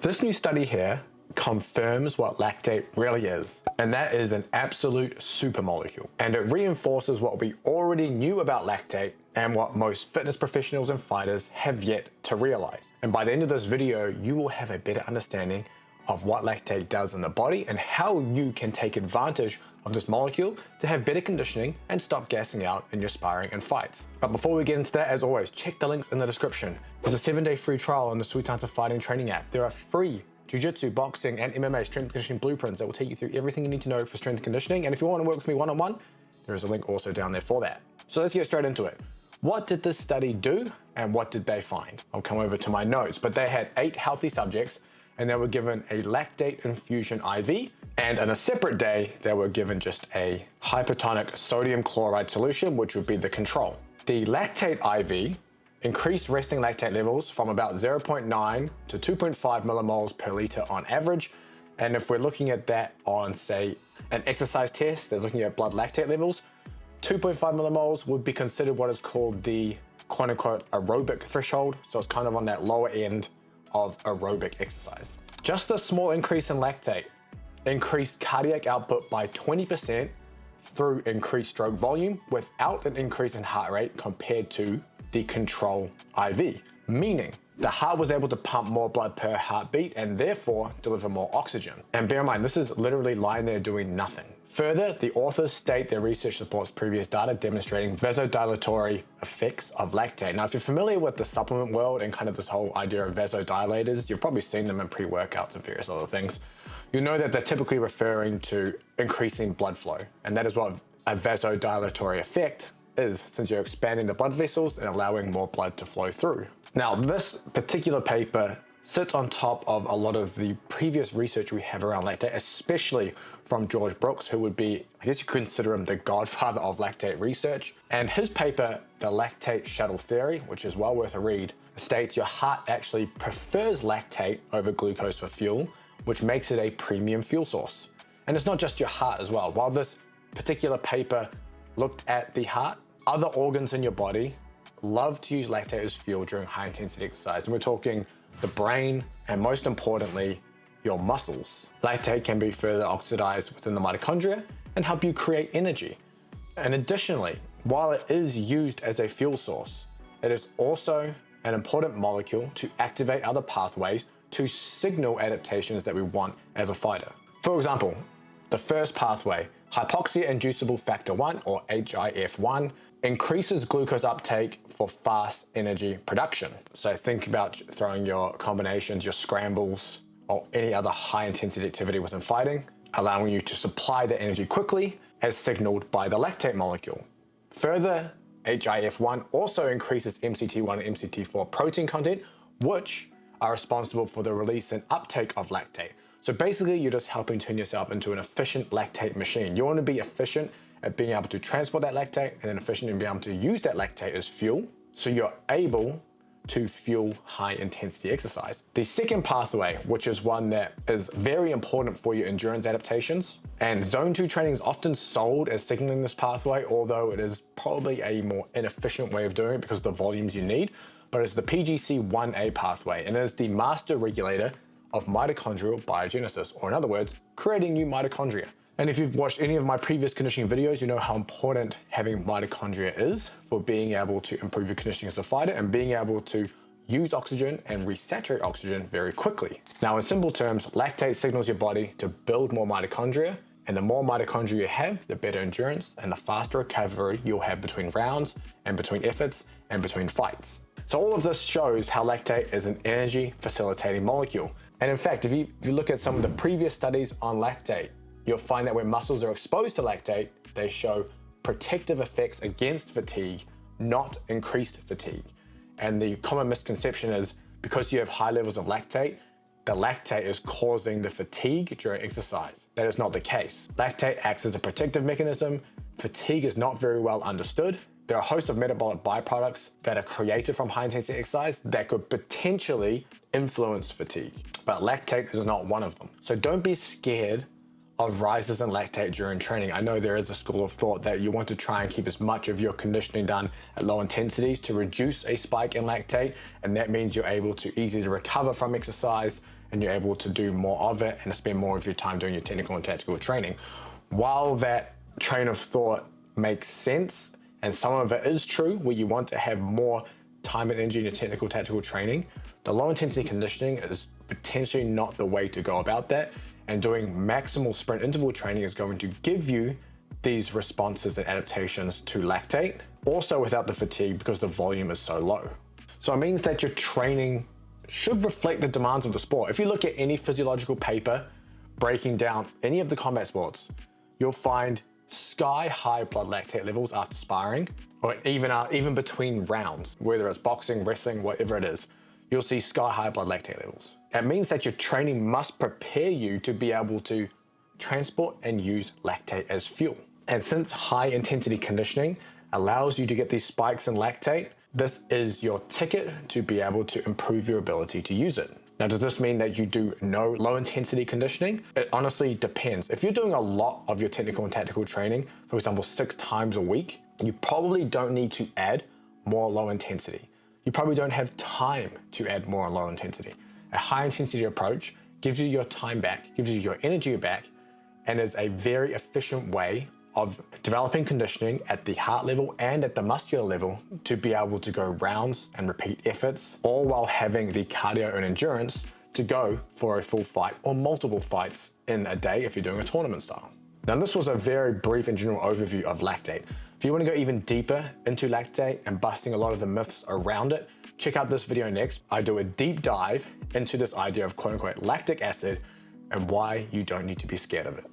This new study here confirms what lactate really is, and that is an absolute supermolecule. And it reinforces what we already knew about lactate and what most fitness professionals and fighters have yet to realize. And by the end of this video, you will have a better understanding of what lactate does in the body and how you can take advantage of this molecule to have better conditioning and stop gassing out in your sparring and fights. But before we get into that, as always, check the links in the description. There's a 7-day free trial on the Sweet Hunter Fighting Training app. There are free jiu-jitsu, boxing, and MMA strength and conditioning blueprints that will take you through everything you need to know for strength and conditioning. And if you want to work with me one-on-one, there is a link also down there for that. So let's get straight into it. What did this study do and what did they find? I'll come over to my notes, but they had 8 healthy subjects and they were given a lactate infusion IV, and on a separate day, they were given just a hypertonic sodium chloride solution, which would be the control. The lactate IV increased resting lactate levels from about 0.9 to 2.5 millimoles per liter on average. And if we're looking at that on, say, an exercise test that's looking at blood lactate levels, 2.5 millimoles would be considered what is called the quote unquote aerobic threshold. So it's kind of on that lower end of aerobic exercise. Just a small increase in lactate increased cardiac output by 20% through increased stroke volume without an increase in heart rate compared to the control IV, meaning the heart was able to pump more blood per heartbeat and therefore deliver more oxygen. And bear in mind, this is literally lying there doing nothing. Further, the authors state their research supports previous data demonstrating vasodilatory effects of lactate. Now, if you're familiar with the supplement world and kind of this whole idea of vasodilators, you've probably seen them in pre-workouts and various other things. You know that they're typically referring to increasing blood flow. And that is what a vasodilatory effect is, since you're expanding the blood vessels and allowing more blood to flow through. Now, this particular paper sits on top of a lot of the previous research we have around lactate, especially from George Brooks, who would be, I guess you could consider him the godfather of lactate research. And his paper, The Lactate Shuttle Theory, which is well worth a read, states your heart actually prefers lactate over glucose for fuel, which makes it a premium fuel source. And it's not just your heart as well. While this particular paper looked at the heart, other organs in your body love to use lactate as fuel during high intensity exercise. And we're talking the brain, and most importantly, your muscles. Lactate can be further oxidized within the mitochondria and help you create energy. And additionally, while it is used as a fuel source, it is also an important molecule to activate other pathways to signal adaptations that we want as a fighter. For example, the first pathway, hypoxia-inducible factor 1 or HIF1, increases glucose uptake for fast energy production. So think about throwing your combinations, your scrambles, or any other high intensity activity within fighting, allowing you to supply the energy quickly as signaled by the lactate molecule. Further, HIF1 also increases MCT1 and MCT4 protein content, which are responsible for the release and uptake of lactate. So basically, you're just helping turn yourself into an efficient lactate machine. You want to be efficient at being able to transport that lactate and then efficient in being able to use that lactate as fuel, so you're able to fuel high intensity exercise. The second pathway, which is one that is very important for your endurance adaptations, and zone 2 training is often sold as signaling this pathway, although it is probably a more inefficient way of doing it because of the volumes you need, but it's the PGC1A pathway, and it is the master regulator of mitochondrial biogenesis, or in other words, creating new mitochondria. And if you've watched any of my previous conditioning videos, you know how important having mitochondria is for being able to improve your conditioning as a fighter and being able to use oxygen and resaturate oxygen very quickly. Now, in simple terms, lactate signals your body to build more mitochondria, and the more mitochondria you have, the better endurance and the faster recovery you'll have between rounds and between efforts and between fights. So all of this shows how lactate is an energy facilitating molecule. And in fact, if you look at some of the previous studies on lactate, you'll find that when muscles are exposed to lactate, they show protective effects against fatigue, not increased fatigue. And the common misconception is because you have high levels of lactate, the lactate is causing the fatigue during exercise. That is not the case. Lactate acts as a protective mechanism. Fatigue is not very well understood. There are a host of metabolic byproducts that are created from high intensity exercise that could potentially influence fatigue, but lactate is not one of them. So don't be scared of rises in lactate during training. I know there is a school of thought that you want to try and keep as much of your conditioning done at low intensities to reduce a spike in lactate, and that means you're able to easily recover from exercise and you're able to do more of it and spend more of your time doing your technical and tactical training. While that train of thought makes sense, and some of it is true, where you want to have more time and energy in your technical tactical training, the low intensity conditioning is potentially not the way to go about that. And doing maximal sprint interval training is going to give you these responses and adaptations to lactate, also without the fatigue because the volume is so low. So it means that your training should reflect the demands of the sport. If you look at any physiological paper breaking down any of the combat sports, you'll find sky-high blood lactate levels after sparring, or even between rounds, whether it's boxing, wrestling, whatever it is, you'll see sky-high blood lactate levels. It means that your training must prepare you to be able to transport and use lactate as fuel. And since high intensity conditioning allows you to get these spikes in lactate, this is your ticket to be able to improve your ability to use it. Now, does this mean that you do no low intensity conditioning? It honestly depends. If you're doing a lot of your technical and tactical training, for example, 6 times a week, you probably don't need to add more low intensity. You probably don't have time to add more low intensity. A high intensity approach gives you your time back, gives you your energy back, and is a very efficient way of developing conditioning at the heart level and at the muscular level to be able to go rounds and repeat efforts, all while having the cardio and endurance to go for a full fight or multiple fights in a day if you're doing a tournament style. Now, this was a very brief and general overview of lactate. If you want to go even deeper into lactate and busting a lot of the myths around it, check out this video next. I do a deep dive into this idea of quote unquote lactic acid and why you don't need to be scared of it.